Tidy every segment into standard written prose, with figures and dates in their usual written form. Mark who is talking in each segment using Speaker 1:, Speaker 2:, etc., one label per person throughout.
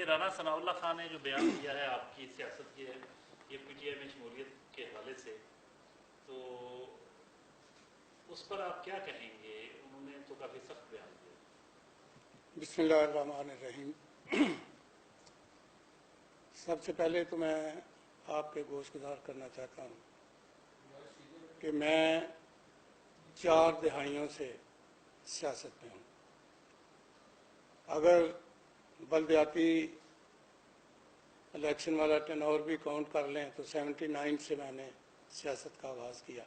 Speaker 1: رانا ثناء اللہ خان نے جو بیان دیا ہے آپ کی سیاست کے یہ پی ٹی آئی میں شمولیت کے حوالے سے، تو اس پر آپ کیا کہیں گے؟ انہوں نے تو کافی سخت بیان دیا۔
Speaker 2: بسم اللہ الرحمن الرحیم۔ سب سے پہلے تو میں آپ کے گوش گزار کرنا چاہتا ہوں کہ میں 4 دہائیوں سے سیاست میں ہوں۔ اگر بلدیاتی الیکشن والا ٹینور بھی کاؤنٹ کر لیں تو 79 سے میں نے سیاست کا آغاز کیا،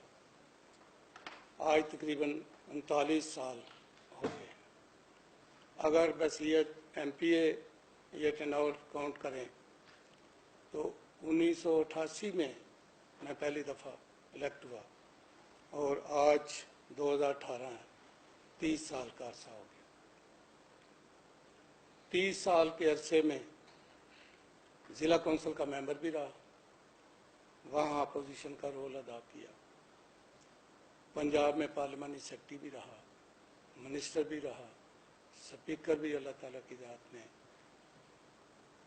Speaker 2: آج تقریباً 39 سال ہو گئے۔ اگر بصیت ایم پی اے یہ ٹینور کاؤنٹ کریں تو 1988 میں پہلی دفعہ الیکٹ ہوا اور آج 2018 ہے، 30 سال کا عرصہ ہو گیا۔ 30 سال کے عرصے میں ضلع کونسل کا ممبر بھی رہا، وہاں اپوزیشن کا رول ادا کیا، پنجاب میں پارلیمانی سیکرٹری بھی رہا، منسٹر بھی رہا، سپیکر بھی اللہ تعالیٰ کی ذات نے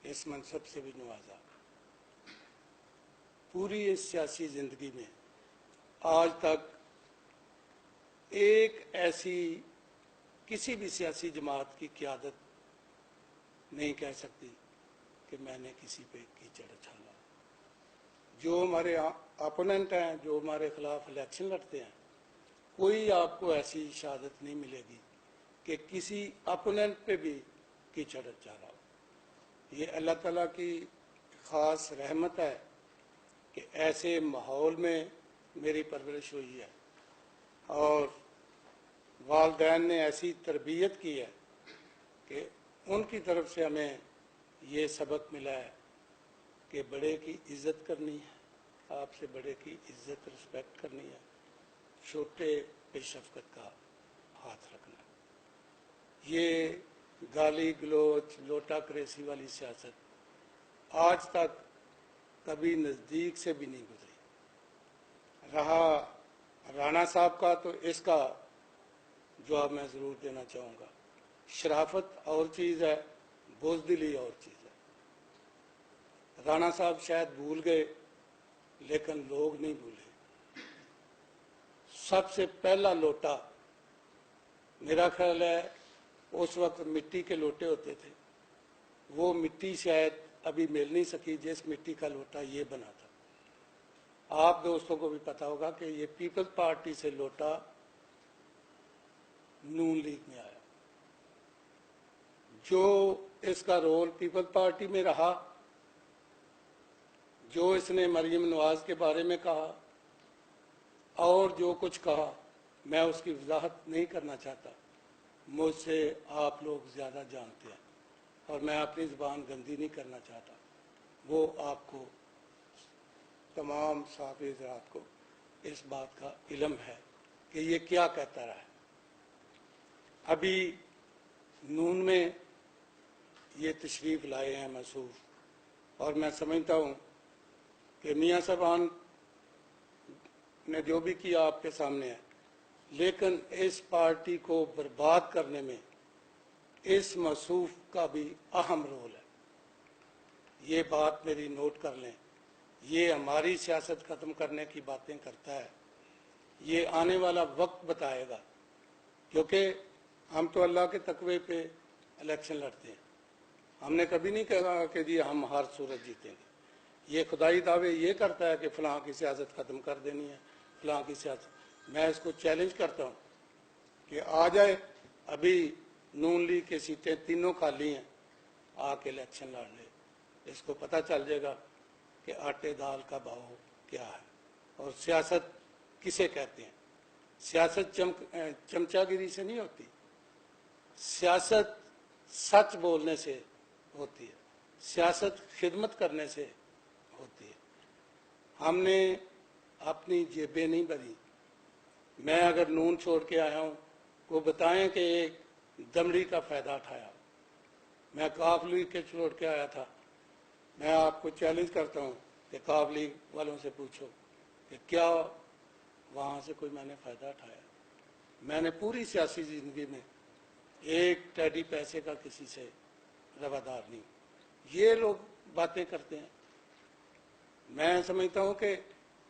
Speaker 2: اس منصب سے بھی نوازا۔ پوری اس سیاسی زندگی میں آج تک ایک ایسی کسی بھی سیاسی جماعت کی قیادت نہیں کہہ سکتی کہ میں نے کسی پہ کیچڑ اچھالا۔ جو ہمارے اپوننٹ ہیں، جو ہمارے خلاف الیکشن لڑتے ہیں، کوئی آپ کو ایسی شہادت نہیں ملے گی کہ کسی اپوننٹ پہ بھی کیچڑ اچھالا ہو۔ یہ اللہ تعالیٰ کی خاص رحمت ہے کہ ایسے ماحول میں میری پرورش ہوئی ہے اور والدین نے ایسی تربیت کی ہے کہ ان کی طرف سے ہمیں یہ سبق ملا ہے کہ بڑے کی عزت کرنی ہے، آپ سے بڑے کی عزت رسپیکٹ کرنی ہے، چھوٹے پہ شفقت کا ہاتھ رکھنا ہے۔ یہ گالی گلوچ لوٹا کریسی والی سیاست آج تک کبھی نزدیک سے بھی نہیں گزری۔ رہا رانا صاحب کا، تو اس کا جواب میں ضرور دینا چاہوں گا۔ شرافت اور چیز ہے، بزدلی اور چیز ہے۔ رانا صاحب شاید بھول گئے لیکن لوگ نہیں بھولے۔ سب سے پہلا لوٹا میرا خیال ہے اس وقت مٹی کے لوٹے ہوتے تھے، وہ مٹی شاید ابھی مل نہیں سکی جس مٹی کا لوٹا یہ بنا تھا۔ آپ دوستوں کو بھی پتا ہوگا کہ یہ پیپلز پارٹی سے لوٹا نون لیگ میں آیا۔ جو اس کا رول پیپلز پارٹی میں رہا، جو اس نے مریم نواز کے بارے میں کہا اور جو کچھ کہا، میں اس کی وضاحت نہیں کرنا چاہتا، مجھ سے آپ لوگ زیادہ جانتے ہیں اور میں اپنی زبان گندی نہیں کرنا چاہتا۔ وہ آپ کو تمام صحافی حضرات کو اس بات کا علم ہے کہ یہ کیا کہتا رہا ہے۔ ابھی نون میں یہ تشریف لائے ہیں مسعود، اور میں سمجھتا ہوں کہ میاں صاحبان نے جو بھی کیا آپ کے سامنے ہے، لیکن اس پارٹی کو برباد کرنے میں اس موصوف کا بھی اہم رول ہے۔ یہ بات میری نوٹ کر لیں۔ یہ ہماری سیاست ختم کرنے کی باتیں کرتا ہے، یہ آنے والا وقت بتائے گا، کیونکہ ہم تو اللہ کے تقوی پہ الیکشن لڑتے ہیں۔ ہم نے کبھی نہیں کہا کہ جی ہم ہر صورت جیتیں گے۔ یہ خدائی دعوے یہ کرتا ہے کہ فلاں کی سیاست ختم کر دینی ہے، فلاں کی سیاست۔ میں اس کو چیلنج کرتا ہوں کہ آ جائے، ابھی نون لیگ کی سیٹیں تینوں خالی ہیں، آ کے الیکشن لڑ لے، اس کو پتہ چل جائے گا کہ آٹے دال کا بھاؤ کیا ہے اور سیاست کسے کہتے ہیں۔ سیاست چمچا گیری سے نہیں ہوتی، سیاست سچ بولنے سے ہوتی ہے، سیاست خدمت کرنے سے ہوتی ہے۔ ہم نے اپنی جیبیں نہیں بھری۔ میں اگر نون چھوڑ کے آیا ہوں، وہ بتائیں کہ ایک دمڑی کا فائدہ اٹھایا۔ میں کاف لیگ کے چھوڑ کے آیا تھا۔ میں آپ کو چیلنج کرتا ہوں کہ کاف لیگ والوں سے پوچھو کہ کیا وہاں سے کوئی میں نے فائدہ اٹھایا۔ میں نے پوری سیاسی زندگی میں ایک ٹیڈی پیسے کا کسی سے روادار نہیں۔ یہ لوگ باتیں کرتے ہیں. میں سمجھتا ہوں کہ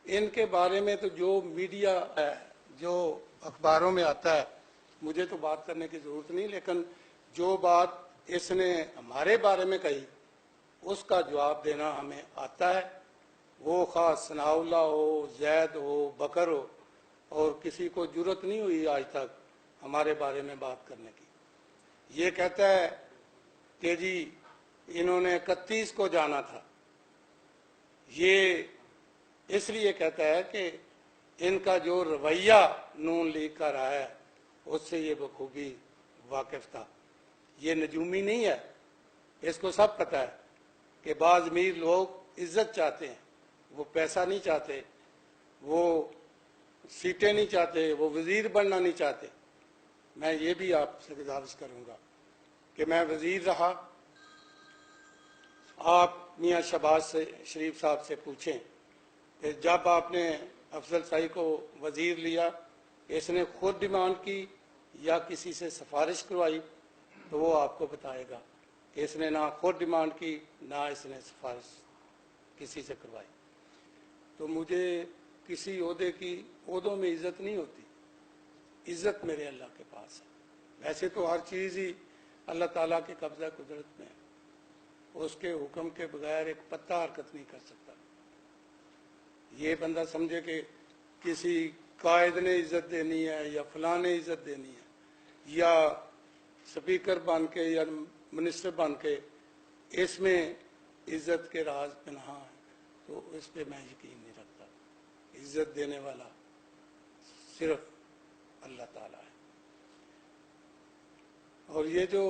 Speaker 2: ان کے بارے میں تو جو میڈیا ہے، جو اخباروں میں آتا ہے، مجھے تو بات کرنے کی ضرورت نہیں، لیکن جو بات اس نے ہمارے بارے میں کہی اس کا جواب دینا ہمیں آتا ہے. وہ خاص ثناء اللہ ہو، زید ہو، بکر ہو، اور کسی کو جرت نہیں ہوئی آج تک ہمارے بارے میں بات کرنے کی. یہ کہتا ہے کہ جی انہوں نے 31 کو جانا تھا. یہ اس لیے کہتا ہے کہ ان کا جو رویہ نون لیگ کا رہا ہے اس سے یہ بخوبی واقف تھا. یہ نجومی نہیں ہے، اس کو سب پتہ ہے کہ بعض امیر لوگ عزت چاہتے ہیں، وہ پیسہ نہیں چاہتے، وہ سیٹیں نہیں چاہتے، وہ وزیر بننا نہیں چاہتے. میں یہ بھی آپ سے گزارش کروں گا کہ میں وزیر رہا. آپ میاں شہباز شریف صاحب سے پوچھیں کہ جب آپ نے افضل سائی کو وزیر لیا، اس نے خود ڈیمانڈ کی یا کسی سے سفارش کروائی، تو وہ آپ کو بتائے گا کہ اس نے نہ خود ڈیمانڈ کی نہ اس نے سفارش کسی سے کروائی. تو مجھے کسی عہدوں میں عزت نہیں ہوتی، عزت میرے اللہ کے پاس ہے. ویسے تو ہر چیز ہی اللہ تعالیٰ کے قبضہ قدرت میں ہے، اس کے حکم کے بغیر ایک پتہ حرکت نہیں کر سکتا. یہ بندہ سمجھے کہ کسی قائد نے عزت دینی ہے یا فلاں نے عزت دینی ہے یا سپیکر بن کے یا منسٹر بن کے اس میں عزت کے راز پنہاں ہیں، تو اس پہ میں یقین نہیں رکھتا. عزت دینے والا صرف اللہ تعالیٰ ہے. اور یہ جو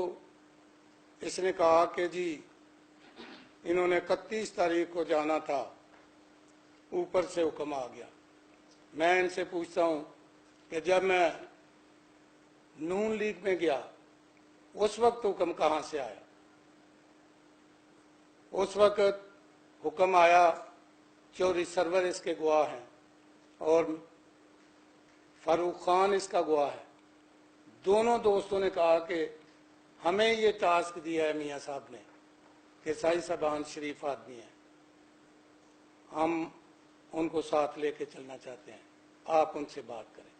Speaker 2: اس نے کہا کہ جی انہوں نے 31 تاریخ کو جانا تھا، اوپر سے حکم آ گیا. میں ان سے پوچھتا ہوں کہ جب میں نون لیگ میں گیا اس وقت حکم کہاں سے آیا؟ اس وقت حکم آیا، چوری سرور اس کے گواہ ہیں اور فاروق خان اس کا گواہ ہے. دونوں دوستوں نے کہا کہ ہمیں یہ ٹاسک دیا ہے میاں صاحب نے کہ سائی صاحبان شریف آدمی ہیں، ہم ان کو ساتھ لے کے چلنا چاہتے ہیں، آپ ان سے بات کریں.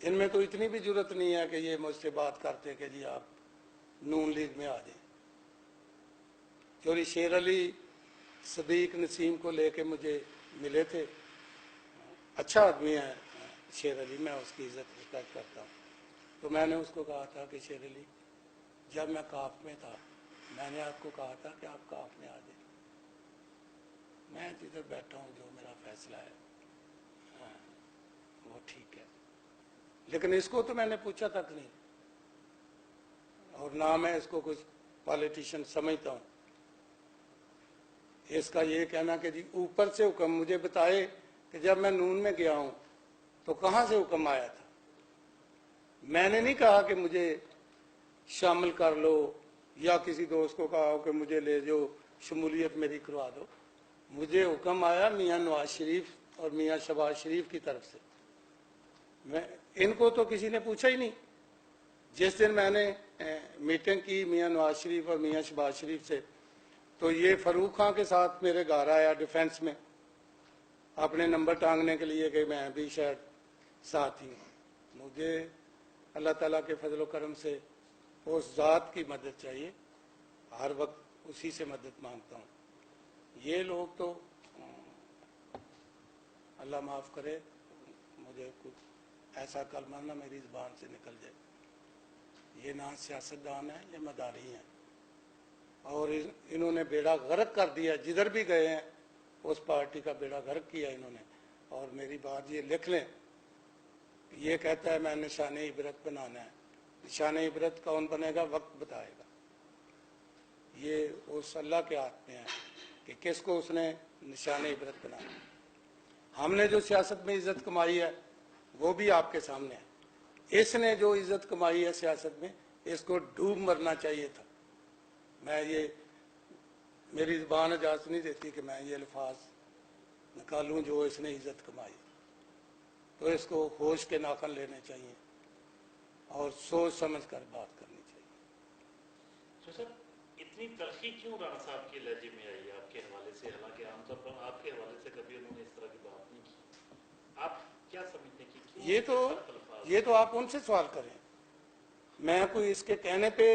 Speaker 2: ان میں تو اتنی بھی جرت نہیں ہے کہ یہ مجھ سے بات کرتے کہ جی آپ نون لیگ میں آ جائیں. چوری شیر علی صدیق نسیم کو لے کے مجھے ملے تھے. اچھا آدمی ہے شیر علی، میں اس کی عزت رسپیکٹ کرتا ہوں. تو میں نے اس کو کہا تھا کہ شیر علی، جب میں کاف میں تھا میں نے آپ کو کہا تھا کہ آپ کاف میں آ جائیں. میں جدھر بیٹھا ہوں جو میرا فیصلہ ہے وہ ٹھیک ہے، لیکن اس کو تو میں نے پوچھا تک نہیں، اور نہ میں اس کو کچھ پالیٹیشین سمجھتا ہوں. اس کا یہ کہنا کہ جی اوپر سے حکم، مجھے بتائے کہ جب میں نون میں گیا ہوں تو کہاں سے حکم آیا تھا. میں نے نہیں کہا کہ مجھے شامل کر لو یا کسی دوست کو کہا ہو کہ مجھے لے جو شمولیت میری کروا دو. مجھے حکم آیا میاں نواز شریف اور میاں شہباز شریف کی طرف سے. ان کو تو کسی نے پوچھا ہی نہیں. جس دن میں نے میٹنگ کی میاں نواز شریف اور میاں شہباز شریف سے، تو یہ فاروق خان کے ساتھ میرے گھر آیا ڈیفینس میں اپنے نمبر ٹانگنے کے لیے کہ میں بھی شاید ساتھ ہی ہوں. مجھے اللہ تعالیٰ کے فضل و کرم سے اس ذات کی مدد چاہیے، ہر وقت اسی سے مدد مانگتا ہوں. یہ لوگ تو اللہ معاف کرے، مجھے کچھ ایسا کلمہ نہ میری زبان سے نکل جائے. یہ نہ سیاستدان ہیں، یہ مداحی ہیں، اور انہوں نے بیڑا غرق کر دیا. جدھر بھی گئے ہیں اس پارٹی کا بیڑا غرق کیا انہوں نے. اور میری بات یہ لکھ لیں، یہ کہتا ہے میں نشان عبرت بنانا ہے. نشان عبرت کون بنے گا وقت بتائے گا. یہ اس اللہ کے ہاتھ میں ہے کہ کس کو اس نے نشان عبرت بنانا. ہم نے جو سیاست میں عزت کمائی ہے وہ بھی آپ کے سامنے ہے. اس نے جو عزت کمائی ہے سیاست میں، اس کو ڈوب مرنا چاہیے تھا. میں یہ میری زبان اجازت نہیں دیتی کہ میں یہ الفاظ نکالوں جو اس نے عزت کمائی. تو اس کو ہوش کے ناخن لینے چاہیے اور سوچ سمجھ کر بات کرنی چاہیے.
Speaker 1: تو سر اتنی इतनी तलखी क्यों राणा साहब के लहजे में आई आपके हवाले से, हालांकि आमतौर पर आपके हवाले से कभी उन्होंने इस तरह की बात नहीं की, आप क्या समझते हैं कि क्यों
Speaker 2: ये तो आप उनसे सवाल करें। मैं कोई इसके कहने पे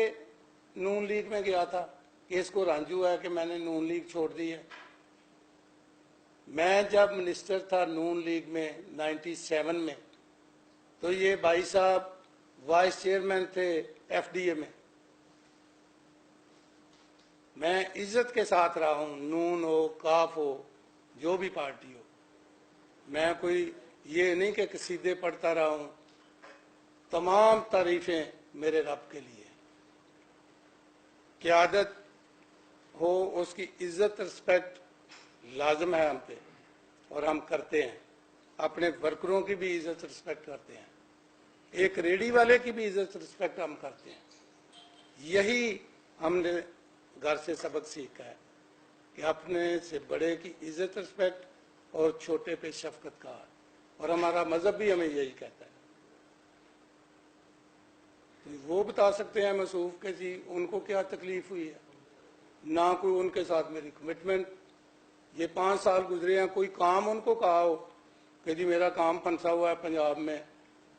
Speaker 2: नून लीग में गया था कि इसको रंजू है कि मैंने नून लीग छोड़ दी है। मैं जब मिनिस्टर था नून लीग में 97 में, तो ये भाई साहब वाइस चेयरमैन थे एफडीए में। मैं इज्जत के साथ रहा हूं, नून हो काफ हो जो भी पार्टी हो। मैं कोई ये नहीं कि कसीदे पढ़ता रहा हूं। तमाम तारीफें मेरे रब के लिए। क़यादत हो उसकी इज्जत रिस्पेक्ट लाजम है हम पे, और हम करते हैं। अपने वर्करों की भी इज्जत रिस्पेक्ट करते हैं, एक रेडी वाले की भी इज्जत रिस्पेक्ट हम करते हैं। यही हमने घर से सबक सीखा है कि अपने से बड़े की इज्जत रिस्पेक्ट और छोटे पे शफकत का, और हमारा मजहब भी हमें यही कहता है। तो वो बता सकते हैं मसूफ के जी उनको क्या तकलीफ हुई है, ना कोई उनके साथ मेरी कमिटमेंट। ये 5 साल गुजरे हैं, कोई काम उनको कहा हो कि जी मेरा काम फंसा हुआ है पंजाब में,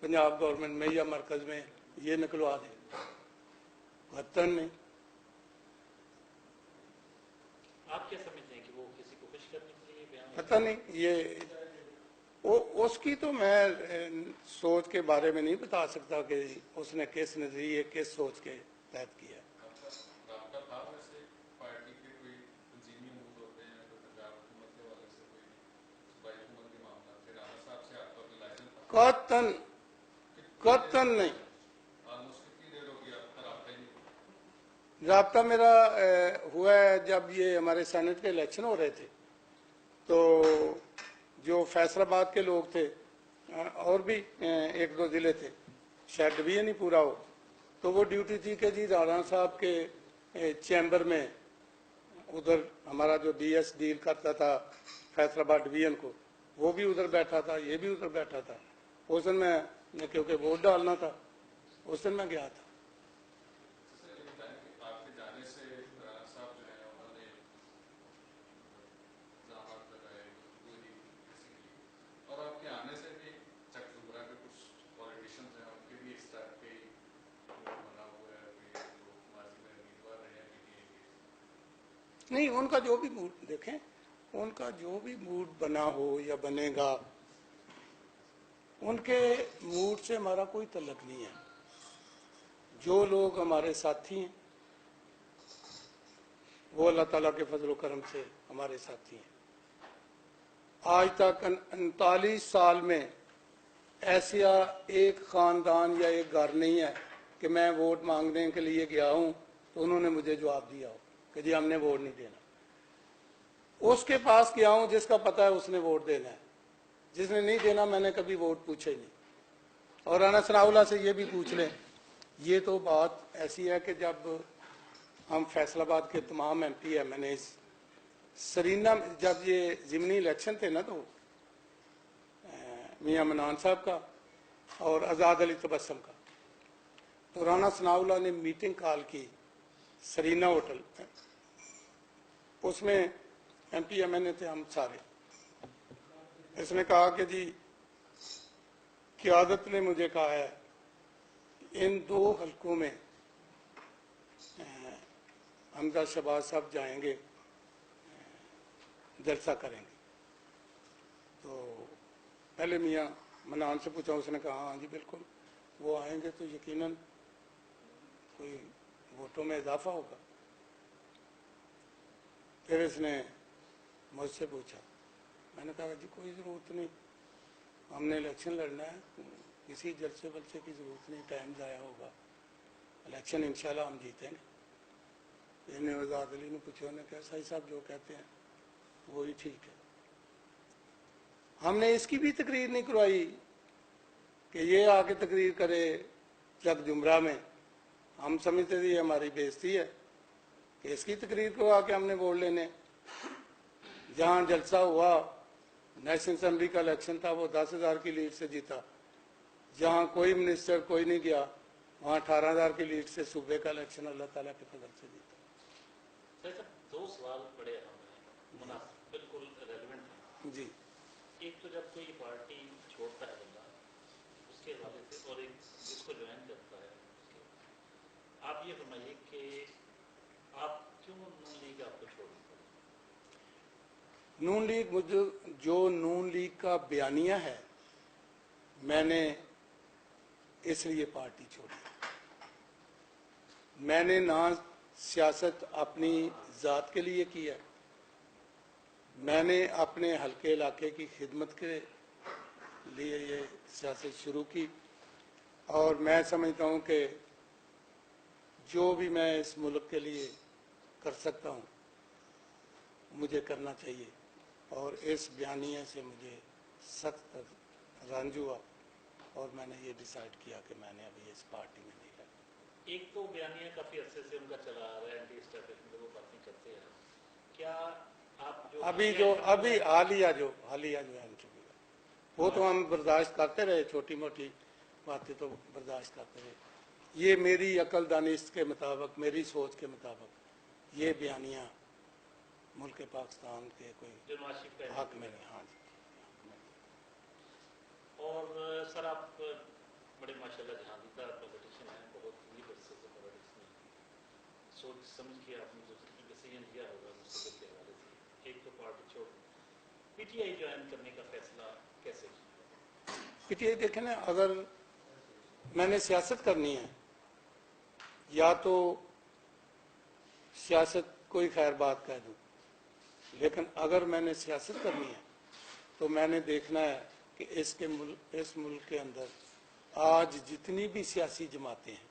Speaker 2: पंजाब गवर्नमेंट में या मरकज में, ये निकलवा दे, वतन नहीं।
Speaker 1: आप क्या समझते हैं कि वो किसी को खुश करने के लिए बयान?
Speaker 2: पता नहीं, ये उसकी तो मैं सोच के बारे में नहीं बता सकता कि उसने किस नजरिए किस सोच के तहत किया। कतन नहीं। राब्ता मेरा हुआ है जब ये हमारे सेनेट के इलेक्शन हो रहे थे, तो जो फैसलाबाद के लोग थे और भी 1-2 जिले थे, शायद डिवीजन ही पूरा हो, तो वो ड्यूटी थी कि जी राणा साहब के चैम्बर में, उधर हमारा जो डीएस डील करता था फैसलाबाद डिवीजन को, वो भी उधर बैठा था, ये भी उधर बैठा था। उस दिन मैं क्योंकि वोट डालना था, उस दिन मैं गया था। नहीं, उनका जो भी मूड देखें, उनका जो भी मूड बना हो या बनेगा, उनके मूड से हमारा कोई तल्लुक नहीं है। जो लोग हमारे साथी हैं वो अल्लाह ताला के फजल करम से हमारे साथी हैं। आज तक 39 साल में ऐसा एक खानदान या एक घर नहीं है कि मैं वोट मांगने के लिए गया हूं तो उन्होंने मुझे जवाब दिया हो कि जी हमने वोट नहीं देना। उसके पास गया हूं जिसका पता है उसने वोट देना है, जिसने नहीं देना मैंने कभी वोट पूछे नहीं। और राणा सनाउल्लाह से ये भी पूछ लें, ये तो बात ऐसी है कि जब हम फैसलाबाद के तमाम MP है, मैंने इस सरीना जब ये ज़िमनी इलेक्शन थे ना, तो मियां मनान साहब का और आज़ाद अली तबस्सुम का, तो राणा सनाउल्लाह ने मीटिंग कॉल की सरीना होटल, उसमें MP MNA थे हम सारे। इसने कहा कि जी क़यादत ने मुझे कहा है इन 2 हलकों में हमजा शहबाज साहब जाएंगे, जलसा करेंगे। तो पहले मियां मनान से पूछा, उसने कहा हाँ जी बिल्कुल वो आएंगे तो यकीनन कोई वोटों में इजाफा होगा। फिर इसने मुझसे पूछा, मैंने कहा जी कोई ज़रूरत नहीं, हमने इलेक्शन लड़ना है, किसी जलसे वलसे की ज़रूरत नहीं, टाइम ज़ाया होगा, इलेक्शन इंशाल्लाह हम जीतेंगे। इन्हें आज़ाद अली ने पूछा, उन्होंने कहा सही साहब जो कहते हैं वही ठीक है। हमने इसकी भी तकरीर नहीं करवाई कि ये आके तकरीर करे जग जुमरा में। हम समझते थे हमारी बेइज्जती है कि इसकी तकरीर करवा के हमने वोट लेने। जहाँ जलसा हुआ, नेशनल असेंबली का इलेक्शन था, वो 10,000 की लीड से जीता। जहाँ कोई मिनिस्टर कोई नहीं गया, वहाँ 18,000 की लीड से सूबे का इलेक्शन अल्लाह ताला के फजल से जीता।
Speaker 1: सवाल बड़े अहम हैं, मुनासिब बिल्कुल रेलिवेंट हैं
Speaker 2: जी।
Speaker 1: एक तो जब कोई पार्टी छोड़ता है बंदा उसके हवाले से और एक जिसको ज्वाइन करता है उसके, आप ये फरमाइए कि आप क्यों नून लीग आपको छोड़नी पड़ी?
Speaker 2: नून लीग मुझे जो नून लीग का बयानिया है, मैंने इसलिए पार्टी छोड़ी। मैंने ना सियासत अपनी ज़ात के लिए की है, मैंने अपने हल्के इलाके की खिदमत के लिए ये सियासत शुरू की और मैं समझता हूँ कि जो भी मैं इस मुल्क के लिए कर सकता हूँ मुझे करना चाहिए और इस बयानिए से मुझे सख्त रंज हुआ और मैंने ये डिसाइड किया कि मैंने अभी इस पार्टी में नहीं रहना।
Speaker 1: एक तो बयानिया काफ़ी अरसे से उनका चला आ रहा है, एंटी एस्टेब्लिशमेंट वो बातें करते हैं, क्या आप जो
Speaker 2: अभी हालिया जो है वो तो हम बर्दाश्त करते रहे, छोटी मोटी बातें तो बर्दाश्त करते रहे। ये मेरी अकल दानिश के मुताबिक, मेरी सोच के मुताबिक ये बयानिया मुल्क पाकिस्तान के कोई हक में नहीं। हाँ जी।
Speaker 1: और सर आप बड़े माशाल्लाह जहांदीदा पॉलिटिशियन हैं, बहुत ही बरसे से पॉलिटिक्स में सोच समझ के आपने जो डिसीजन लिया होगा मुस्तकबिल के हवाले से, एक तो पार्टी छोड़ पीटीआई ज्वाइन करने का फैसला कैसे किया?
Speaker 2: पीटीआई देखें ना, अगर मैंने सियासत करनी है या तो सियासत कोई खैर बात कह दूं, लेकिन अगर मैंने सियासत करनी है तो मैंने देखना है कि इस मुल्क के अंदर आज जितनी भी सियासी जमातें हैं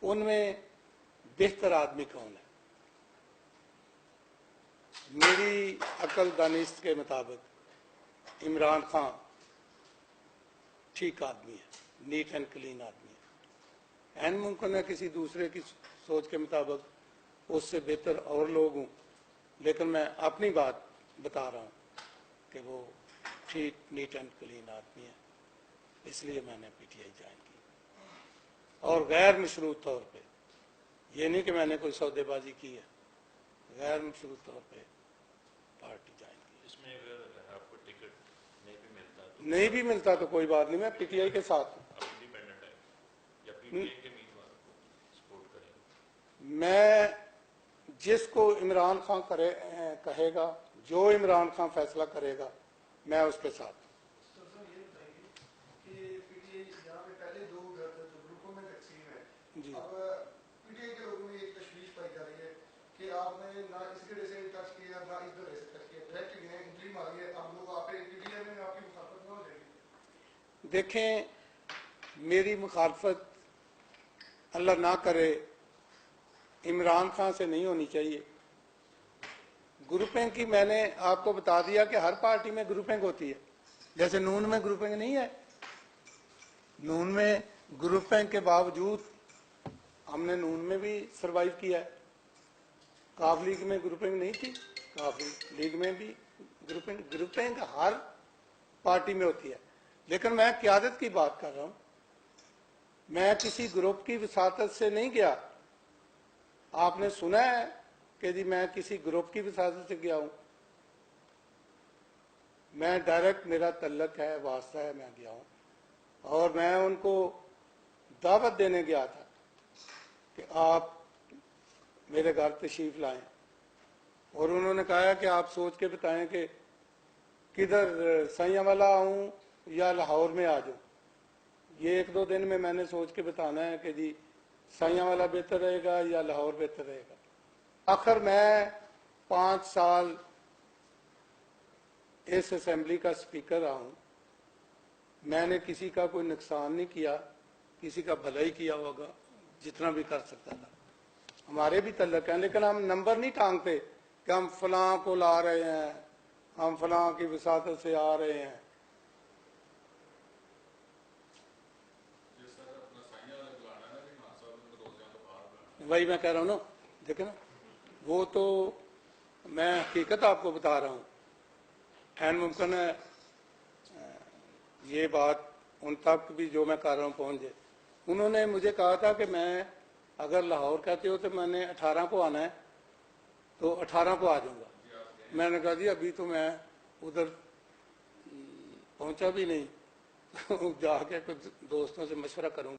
Speaker 2: उनमें बेहतर आदमी कौन है। मेरी अकल दानिश के मुताबिक इमरान खान ठीक आदमी है, नीट एंड क्लीन आदमी है। एन मुमकिन है किसी दूसरे की सोच के मुताबिक उससे बेहतर और लोग हों, लेकिन मैं अपनी बात बता रहा हूँ कि वो ठीक नीट एंड क्लीन आदमी है, इसलिए मैंने पीटीआई ज्वाइन की और गैर मशरूत तौर पे, ये नहीं कि मैंने कोई सौदेबाजी की है, गैर मशरूत तौर पे पार्टी ज्वाइन की।
Speaker 1: इसमें अगर आपको टिकट
Speaker 2: नहीं भी मिलता तो कोई बात नहीं, मैं पीटीआई के साथ हूँ।
Speaker 1: इंडिपेंडेंट है या पीटीआई के उम्मीदवार को सपोर्ट करेंगे?
Speaker 2: मैं जिसको इमरान खान कहेगा, जो इमरान खान फैसला करेगा, मैं उसके साथ हूँ। जी।
Speaker 3: अब पीटीआई के लोगों में एक तशवीश पाई जा रही है कि आपने ना इस गड़े से टच किया ना इस गड़े से टच किया, डायरेक्ट गए एंट्री मारी है, आप लोग आप पीटीआई में आपकी मुखालफत ना हो जाएगी?
Speaker 2: देखें, मेरी मुखालफत अल्लाह ना करे इमरान खान से नहीं होनी चाहिए। ग्रुपिंग की मैंने आपको बता दिया कि हर पार्टी में ग्रुपिंग होती है, जैसे नून में ग्रुपिंग नहीं है। नून में ग्रुपिंग के बावजूद हमने नून में भी सरवाइव किया है। काफ लीग में ग्रुपिंग नहीं थी, काफ लीग में भी ग्रुपिंग हर पार्टी में होती है, लेकिन मैं क़यादत की बात कर रहा हूं। मैं किसी ग्रुप की वसातत से नहीं गया। आपने सुना है कि जी मैं किसी ग्रुप की वसातत से गया हूं? मैं डायरेक्ट, मेरा तल्लक है, वास्ता है, मैं गया हूं और मैं उनको दावत देने गया था कि आप मेरे घर तशरीफ लाएं, और उन्होंने कहा कि आप सोच के बताएं कि किधर सैया वाला आऊं या लाहौर में आ जाऊं। ये एक दो दिन में मैंने सोच के बताना है कि जी सैया वाला बेहतर रहेगा या लाहौर बेहतर रहेगा। आखिर मैं 5 साल इस असेंबली का स्पीकर रहा हूं, मैंने किसी का कोई नुकसान नहीं किया, किसी का भलाई किया होगा जितना भी कर सकता था। हमारे भी तल्लक हैं, लेकिन हम नंबर नहीं टांगते कि हम फलां को ला रहे हैं, हम फलां की वसातत से आ रहे हैं। वही मैं कह रहा हूँ ना, देखे ना, वो तो मैं हकीकत आपको बता रहा हूँ। एन मुमकिन है ये बात उन तक भी जो मैं कर रहा हूँ पहुँच जाए। उन्होंने मुझे कहा था कि मैं अगर लाहौर कहते हो तो मैंने 18 को आना है तो 18 को आ जाऊंगा। मैंने कहा जी अभी तो मैं उधर पहुंचा भी नहीं, जाके कुछ दोस्तों से मशवरा करूंगा।